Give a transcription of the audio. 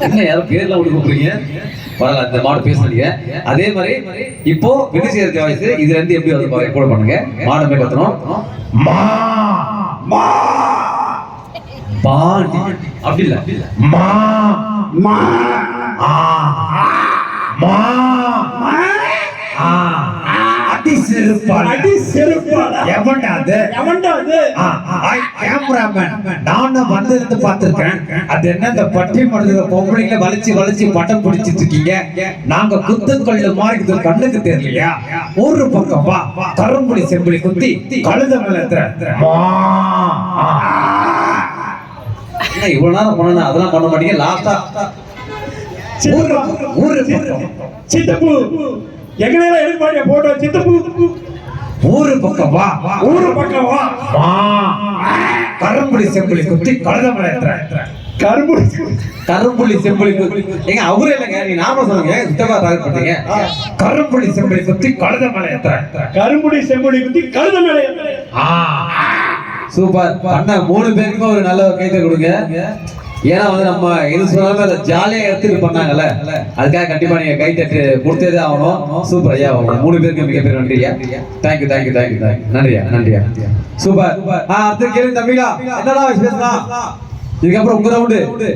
என்ன யாரும் பேர்ல ஒண்ணு கூப்பிடுறீங்க? பரவாயில்ல, அந்த மாடு பேசுறீங்க. அதே மாதிரி இப்போ வினிசேர் வாய்ஸ் இதுல இருந்து எப்படி வந்து ரெக்கார்ட் பண்ணுங்க. மாடு மேல கத்தணும். மா மா பாண்டி அப்படி இல்ல. மா மா ஆ மா ஆ அடி செருப்பால எவன்டா அது கேமராமேன் நானும் வந்து பார்த்திருக்கேன். அது என்ன இந்த பட்டி மடுதுல பொம்பளைங்க வளைச்சு பட்டம் பிடிச்சிட்டு இருக்கீங்க. நாங்க குத்துக்கல்லு மாதிரி கண்ணுக்கு தெரியலையா? ஒரு பக்கம் வா, கரும்புலி செம்புலி குத்தி கழுத மேல இவ்வளவு நேரம் பண்ண அதெல்லாம் பண்ண மாட்டீங்க. லாஸ்டா ஊரு சித்தப்பு எங்க நேரம் எடுக்க மாட்டியா போட்டோ? சித்தப்பு ஊரு பக்கம் வா, வா கரும்புலி செம்புலி குத்தி கழுத மேல கரும்புலி செம்புலி எங்க அவரு இல்லைங்க, நீ நாம சொல்லுங்க. சுத்தமா தயார் பண்ணீங்க. கரும்புலி செம்புலி குத்தி கழுத மேல கரும்புலி செம்புலி குத்தி கழுத மேல சூப்பர் பண்ண 3 பேருக்கும் ஒரு நல்ல கைத்தை கொடுங்க. ஏன்னா வந்து நம்ம எது சொன்னாலுமே அதை ஜாலியா எடுத்துட்டு பண்ணாங்கல்ல, அதுக்காக கண்டிப்பா நீங்க கை தட்டு கொடுத்ததே ஆகணும். சூப்பர் ஐயா, 3 பேருக்கு மிகப்பெரிய நன்றியா. தேங்க்யூ நன்றியா. சூப்பர். அடுத்த கேள்வி தம்பிகளா, என்னடா பேசலாம்? இதுக்கப்புறம் உங்க ரவுண்டு.